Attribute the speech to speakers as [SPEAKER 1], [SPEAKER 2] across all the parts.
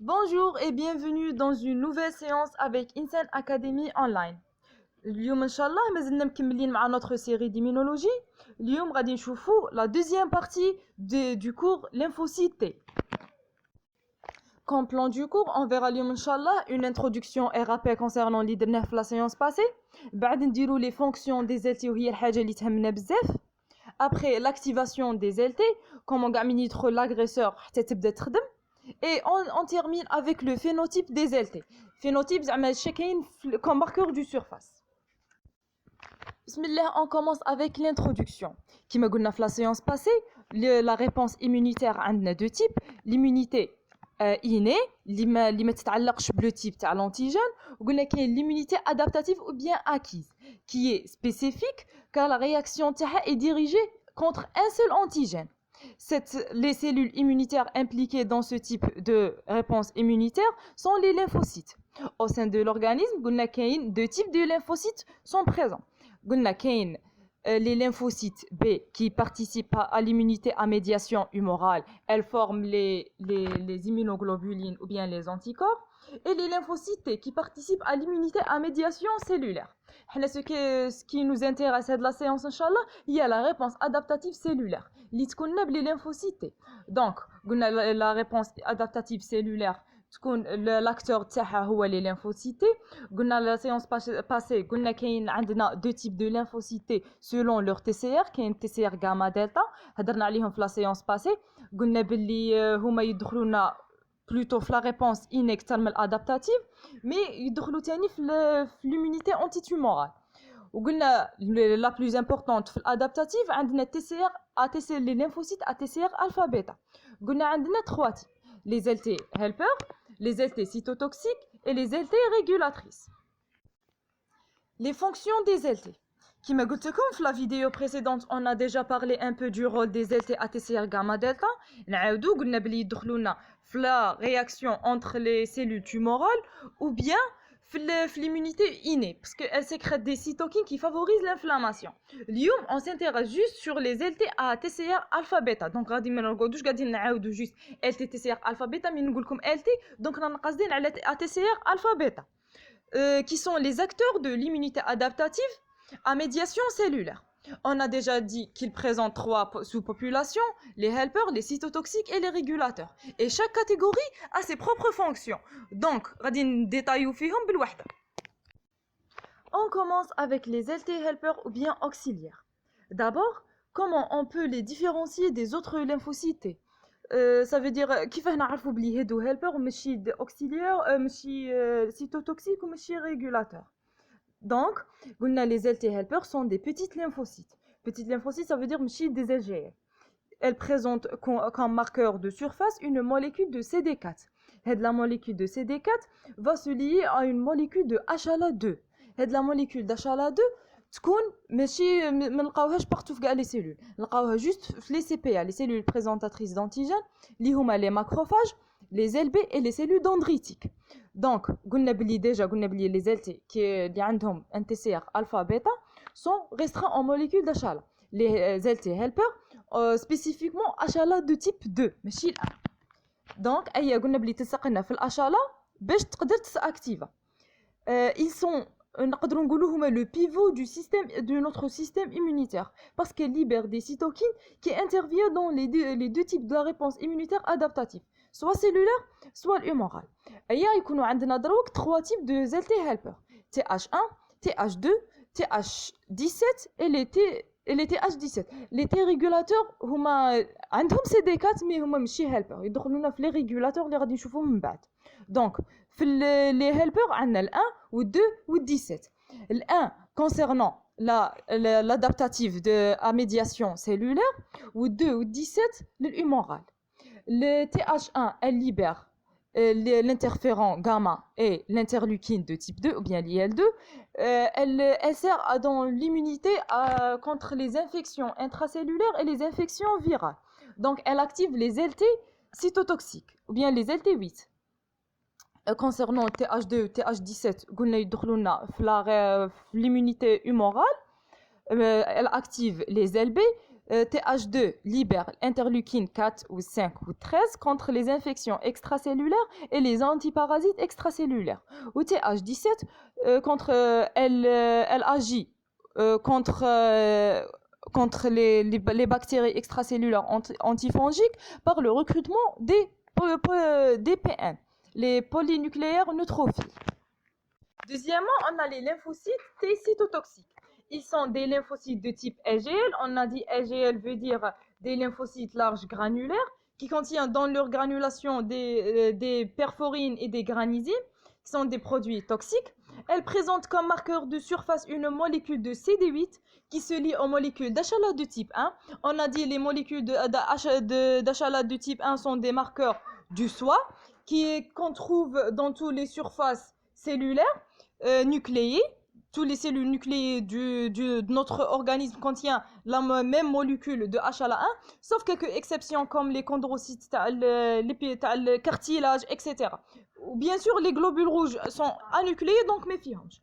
[SPEAKER 1] Bonjour et bienvenue dans une nouvelle séance avec Insan Academy Online. اليوم ان شاء الله مازلنا مكملين مع notre série d'immunologie. اليوم غادي نشوفوا la deuxième partie du cours lymphocyte T. Comme plan du cours, on verra اليوم ان شاء الله une introduction et rappel concernant اللي درناه في la séance passée. بعد نديروا les fonctions des LT وهي الحاجه اللي تهمنا بزاف. Après l'activation des LT, comment كاع من يدخل l'agresseur حتى تبدا تخدم. Et on termine avec le phénotype des LT. Phénotype, c'est comme marqueur du surface. Bismillah, on commence avec l'introduction. Comme on a dit dans la séance passée, la réponse immunitaire a deux types. L'immunité innée, qui ne s'attache pas au type de l'antigène, et l'immunité adaptative ou bien acquise, qui est spécifique car la réaction est dirigée contre un seul antigène. Les cellules immunitaires impliquées dans ce type de réponse immunitaire sont les lymphocytes. Au sein de l'organisme, deux types de lymphocytes sont présents. Les lymphocytes B qui participent à l'immunité à médiation humorale, elles forment les immunoglobulines ou bien les anticorps. Et les lymphocytes T qui participent à l'immunité à médiation cellulaire. Ce qui nous intéresse de la séance, Inch'Allah, il y a la réponse adaptative cellulaire. Les lymphocytes T. Donc, la réponse adaptative cellulaire, l'acteur c'est les lymphocytes T. Dans la séance passée, on a deux types de lymphocytes T selon leur TCR, qui est un TCR gamma delta. On a dit dans la séance passée, on a dit que plutôt la réponse innée adaptative, mais ils ont l'immunité antitumorale. La plus importante adaptative, on a TCR, les lymphocytes à TCR alpha bêta. On a trois types, les LT helper, les LT cytotoxiques et les LT régulatrices. Les fonctions des LT. Comme je l'ai dit dans la vidéo précédente, on a déjà parlé un peu du rôle des LT ATCR gamma delta. On a dit qu'ils la réaction entre les cellules tumorales ou bien l'immunité innée, parce qu'elles sécrètent des cytokines qui favorisent l'inflammation. Aujourd'hui, on s'intéresse juste sur les LT ATCR alpha bêta. Donc, on va dire juste LT TCR alpha bêta, mais nous disons LT, donc on a dit ATCR alpha bêta, qui sont les acteurs de l'immunité adaptative à médiation cellulaire. On a déjà dit qu'ils présentent trois sous-populations, les helpers, les cytotoxiques et les régulateurs. Et chaque catégorie a ses propres fonctions. Donc, on commence avec les LT helpers ou bien auxiliaires. D'abord, comment on peut les différencier des autres lymphocytes? Ça veut dire كيف نعرفوا بلي هادو helper ماشي auxiliaire ماشي cytotoxique ou ماشي régulateur. Donc, les LT helpers sont des petites lymphocytes. Petites lymphocytes, ça veut dire des LGR. Elles présentent comme marqueur de surface une molécule de CD4. Et la molécule de CD4 va se lier à une molécule de HLA2. Et la molécule d'HLA2, ما نلقاوهاش partout في les cellules. نلقاوها juste في les CPA, les cellules présentatrices d'antigènes, اللي هما les macrophages, les LB et les cellules dendritiques. Donc, قلنا بلي les LT qui عندهم un TCR alpha bêta sont restreints en molécules d'HLA. Les LT helpers spécifiquement HLA de type 2 ماشي ال 1. Donc, قلنا بلي تلصقنا في الHLA باش تقدر تاكتيفا. Ils sont نقدروا نقولوا هما le pivot de notre système immunitaire parce qu'elles libèrent des cytokines qui interviennent dans les deux types de la réponse immunitaire adaptative, soit cellulaire, soit humorale. يكونوا عندنا دروك trois types de ZT helper, TH1, TH2, TH17 et les TH17. Les T régulateurs هما عندهم CD4 mais هما ماشي helper, يدخلونا في les régulateurs اللي غادي نشوفوهم من بعد. Donc les helpers عندنا ال 1 و 2 و 17. ال 1 concernant l'adaptative à médiation cellulaire ou 2 ou 17 l'humoral. Le TH1 elle libère l'interféron gamma et l'interleukine de type 2 ou bien l'IL2. Elle sert dans l'immunité contre les infections intracellulaires et les infections virales. Donc elle active les LT cytotoxiques ou bien les LT8. Concernant TH2 TH17 قلنا يدخلونا في l'immunité humorale. Elle active les LB TH2 libère interleukine 4 ou 5 ou 13 contre les infections extracellulaires et les antiparasites extracellulaires. Ou TH17 elle agit contre les bactéries extracellulaires antifongiques par le recrutement des PN, les polynucléaires neutrophiles. Deuxièmement, on a les lymphocytes T cytotoxiques. Ils sont des lymphocytes de type LGL. On a dit LGL veut dire des lymphocytes larges granulaires qui contiennent dans leur granulation des perforines et des granisines, qui sont des produits toxiques. Elles présentent comme marqueur de surface une molécule de CD8 qui se lie aux molécules d'HLA de type 1. On a dit les molécules d'HLA de type 1 sont des marqueurs du SOA qu'on trouve dans toutes les surfaces cellulaires nucléées. Toutes les cellules nucléées de notre organisme contiennent la même molécule de HLA1, sauf quelques exceptions comme les chondrocytes, le cartilage, etc. Bien sûr, les globules rouges sont anucléés, donc méfiance.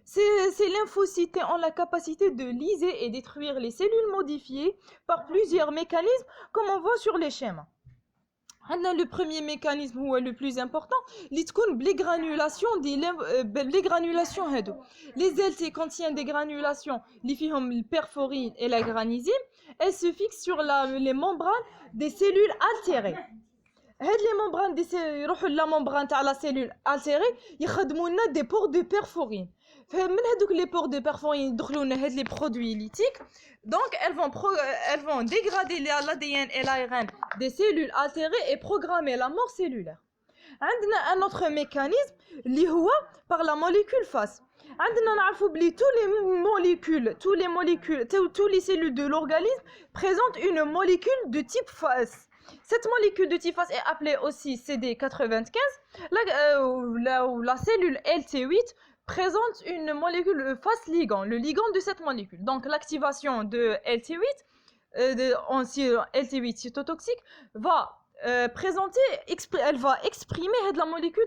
[SPEAKER 1] Ces lymphocytes ont la capacité de lyser et détruire les cellules modifiées par plusieurs mécanismes, comme on voit sur les schémas. Le premier mécanisme le plus important, les granulations les granulations les LT contiennent des granulations les perforines et la granisine. Elles se fixent sur les membranes des cellules altérées. Les membranes la membrane de la cellule altérée يخدموا لنا des pores de perforine. من هذوك les pores de perforine يدخلوا لنا هاد les produits lytiques. Donc elles vont dégrader l'ADN et l'ARN des cellules altérées et programmer la mort cellulaire. عندنا un autre mécanisme اللي هو par la molécule FAS. عندنا نعرفوا بلي tous les cellules de l'organisme présentent une molécule de type FAS. Cette molécule de type FAS est appelée aussi CD95. La cellule LT8 présente une molécule FAS ligand, le ligand de cette molécule. Donc l'activation de LT8, LT8 cytotoxique, va elle va exprimer la molécule,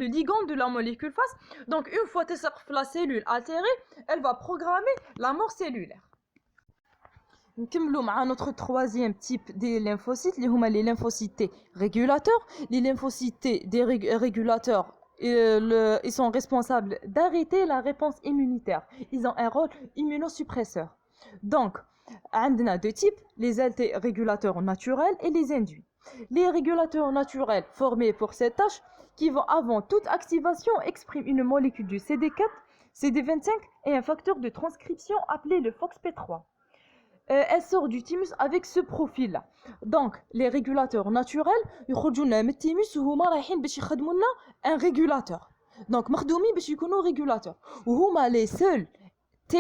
[SPEAKER 1] le ligand de la molécule FAS. Donc une fois que la cellule altérée, elle va programmer la mort cellulaire. نكملوا مع notre troisième type des lymphocytes اللي هما les lymphocytes T régulateurs. Les lymphocytes T des régulateurs ils sont responsables d'arrêter la réponse immunitaire. Ils ont un rôle immunosuppresseur. Donc عندنا deux types, les LT régulateurs naturels et les induits. Les régulateurs naturels formés pour cette tâche qui vont avant toute activation expriment une molécule du CD4, CD25 et un facteur de transcription appelé le FOXP3. Elle sort du thymus avec ce profil-là. Donc, les régulateurs naturels, يخرجوا لنا من التhymus وهما رايحين باش يخدموا لنا un régulateur. Donc, مخدومين باش يكونوا régulateurs. وهما les seuls T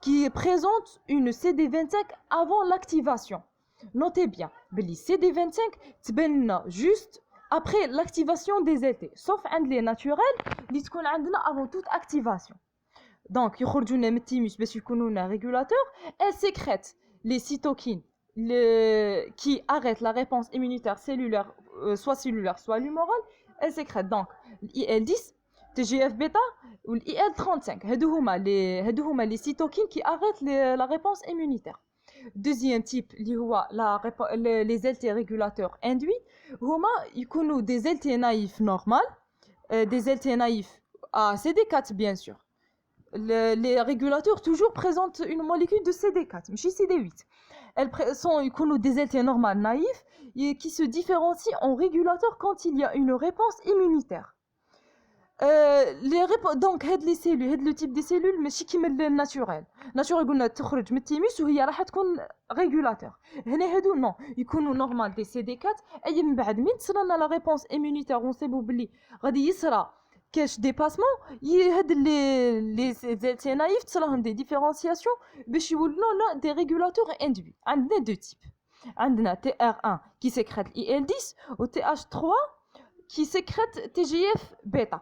[SPEAKER 1] qui présentent une CD25 avant l'activation. Notez bien, les CD25 تبان لنا juste après l'activation des LT, sauf عند les naturels اللي تكون عندنا avant toute activation. Donc, يخرجوا لنا من التhymus باش يكونوا لنا régulateurs. Elles sécrètent les cytokines qui arrêtent la réponse immunitaire cellulaire, soit lumorale. Elles sécrètent donc l'IL-10, TGF-bêta ou l'IL-35. هادو هما les cytokines qui arrêtent la réponse immunitaire. Deuxième type, les LT régulateurs induits, ils sont des LT naïfs normales, des LT naïfs à CD4 bien sûr. Les régulateurs toujours présentent une molécule de CD4, mais chez CD8. Elles sont des LT normales naïfs qui se différencient en régulateurs quand il y a une réponse immunitaire. Donc les cellules, le type des cellules ماشي كيما الناتورال. الناتورال قلنا تخرج من التيموس وهي راح تكون ريغولاتور. هنا هادو نو يكونوا نورمال دي سي دي 4. اي من بعد من تصرنا لا ريبونس ايمونيتير ونصيبوا بلي غادي يصرى كاش ديباسمون هاد لي زي نايف تصراهم دي ديفيرونسياسيون باش يولوا لا دي ريغولاتور اندوي. عندنا دو تيب. عندنا تي ار 1 qui sécrète IL-10 ou TH3 qui sécrète TGF bêta.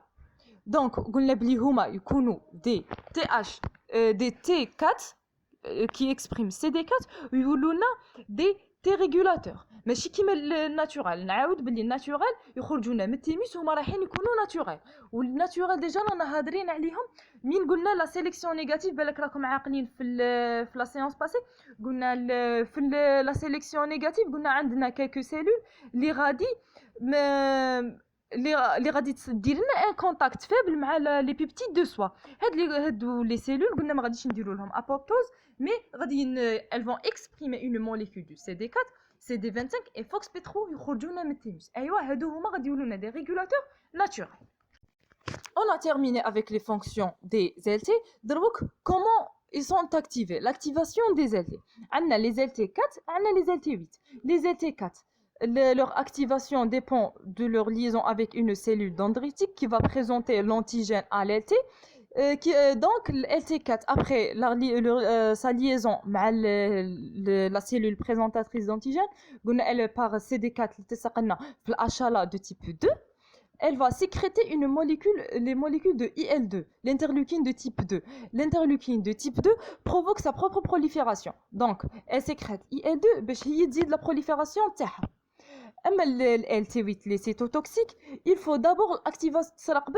[SPEAKER 1] Donc, قلنا بلي هما يكونوا des T4 qui expriment CD4 ويولوا لنا des تي ريغولاتور ماشي كيما الناتورال. نعاود باللي الناتورال يخرجوا لنا من التيموس هما رايحين يكونوا ناتورال، والناتورال ديجا رانا هادرين عليهم من قلنا لا سيليكسيون نيجاتيف. بالك راكم عاقلين في لا سيونس باسي قلنا في لا سيليكسيون نيجاتيف قلنا عندنا كالكو سيلول اللي غادي اللي غادي تدير لنا ان كونتاكت فيبل مع لي بيبتيد دو سوا. هادو لي سيلول قلنا ما غاديش نديروا لهم ابوبتوز، مي غادي elles vont exprimer une molécule du CD4 CD25 et FOXP3 يخرجوا لنا من التيموس. ايوا هادو هما غادي يولوا لنا دي ريغولاتور ناتورال. On a terminé avec les fonctions des LT. Donc, comment ils sont activés? L'activation des LT. On a les LT4, on a les LT8. Les LT4, leur activation dépend de leur liaison avec une cellule dendritique qui va présenter l'antigène à l'LT. Donc, l'LT4, après sa liaison avec la cellule présentatrice d'antigène, elle part CD4 HLA de type 2. Elle va sécréter les molécules de IL2, l'interleukine de type 2. L'interleukine de type 2 provoque sa propre prolifération. Donc, elle sécrète IL2 باش هي تزيد la prolifération تاعها. أما ال LT8 les cytotoxiques, il faut d'abord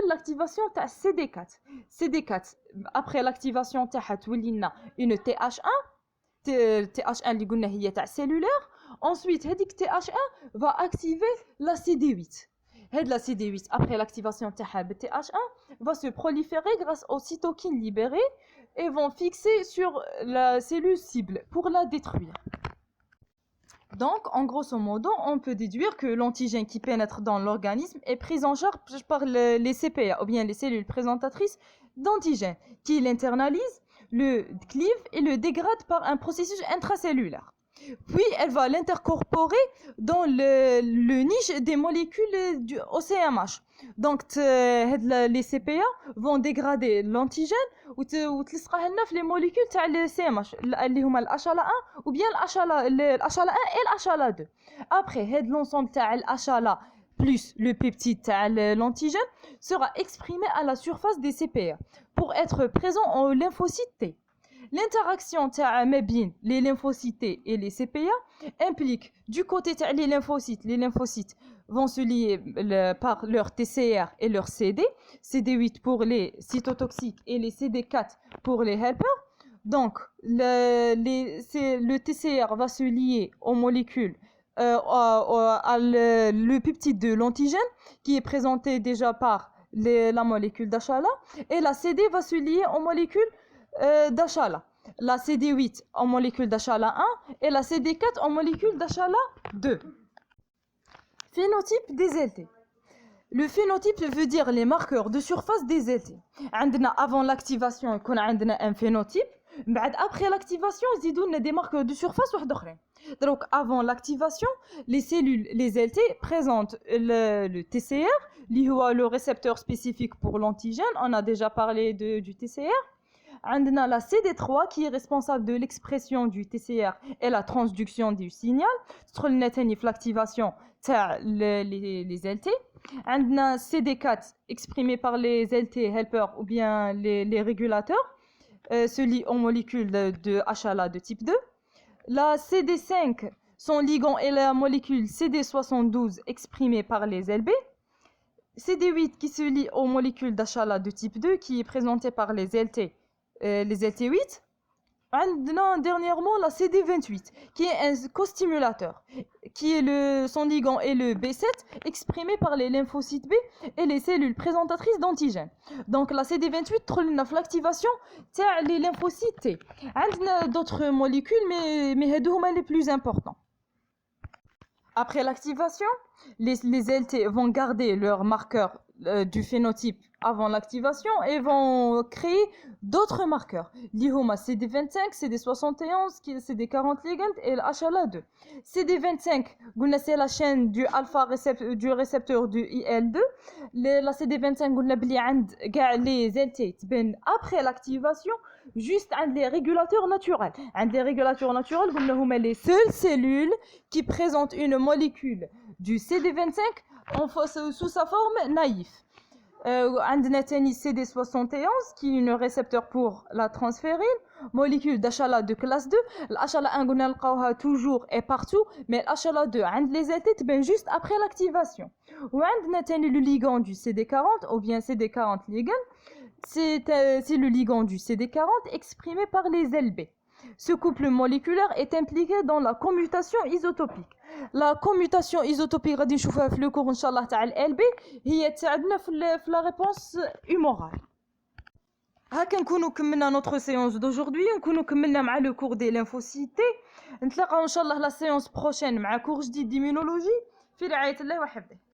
[SPEAKER 1] l'activation تاع CD4. CD4 après l'activation تاعها تولي لنا une TH1 اللي قلنا هي تاع cellulaire. Ensuite, هذيك TH1 va activer la CD8. La CD8, après l'activation de TH1, va se proliférer grâce aux cytokines libérées et vont fixer sur la cellule cible pour la détruire. Donc, en grosso modo, on peut déduire que l'antigène qui pénètre dans l'organisme est pris en charge par les CPA, ou bien les cellules présentatrices d'antigène, qui l'internalisent, le clivent et le dégradent par un processus intracellulaire. Puis, elle va l'intercorporer dans le niche des molécules au CMH. Donc, les CPA vont dégrader l'antigène ou les molécules de CMH, l'HLA1 ou bien l'HLA1 et l'HLA2. Après, l'ensemble de l'HLA plus le peptide de l'antigène sera exprimé à la surface des CPA pour être présent en lymphocyte T. L'interaction entre les lymphocytes T et les CPA implique du côté des lymphocytes, les lymphocytes vont se lier par leur TCR et leur CD, CD8 pour les cytotoxiques et les CD4 pour les helpers. Donc, le TCR va se lier aux molécules, le peptide de l'antigène qui est présenté déjà par la molécule d'HLA, et la CD va se lier aux molécules d'HLA. La CD8 en molécule d'HLA1 et la CD4 en molécule d'HLA2. Phénotype des LT. Le phénotype veut dire les marqueurs de surface des LT. Avant l'activation, on a un phénotype. Après l'activation, on a des marqueurs de surface. Donc, avant l'activation, les cellules, les LT, présentent le TCR, le récepteur spécifique pour l'antigène. On a déjà parlé du TCR. On a la CD3 qui est responsable de l'expression du TCR et la transduction du signal. C'est l'activation les LT. On a CD4 exprimé par les LT helpers ou bien les régulateurs, se lie aux molécules de HLA de type 2. La CD5, son ligand est la molécule CD72 exprimée par les LB. CD8 qui se lie aux molécules d'HLA de type 2 qui est présentée par les LT8. Dernièrement la CD28 qui est un costimulateur, qui est son ligand est le B7 exprimé par les lymphocytes B et les cellules présentatrices d'antigènes. Donc la CD28 trouve l'activation des lymphocytes T. On a d'autres molécules mais هما les plus importants. Après l'activation, les LT vont garder leur marqueur du phénotype avant l'activation et vont créer d'autres marqueurs. L'IHOMA CD25, CD71, CD40 ligand et l'HLA2. CD25, c'est la chaîne du alpha du récepteur du IL2. La CD25, les LT après l'activation, juste un des régulateurs naturels. Un des régulateurs naturels, les seules cellules qui présentent une molécule du CD25 sous sa forme naïve. عندنا تاني CD71 qui est un récepteur pour la transférine, molécule d'HLA de classe 2. الHLA 1 قلنا نلقاوها toujours et partout, mais الHLA 2 عند les AT تبان juste après l'activation. وعندنا تاني le ligand du CD40 ou bien CD40 ligand. C'est le ligand du CD40 exprimé par les LB. Ce couple moléculaire est impliqué dans la commutation isotopique. La commutation isotopique غادي نشوفها في لو كور ان شاء الله تاع ال بي هي تساعدنا في لا ريبونس هيمورال. هكا نكونوا كملنا نوتر سيونس دوجوردي ونكونوا كملنا مع لو كور دي لينفوسيتي. نتلاقاو ان شاء الله لا سيونس بروشين مع كور جديد ديمينولوجي في رعاية الله وحفظه.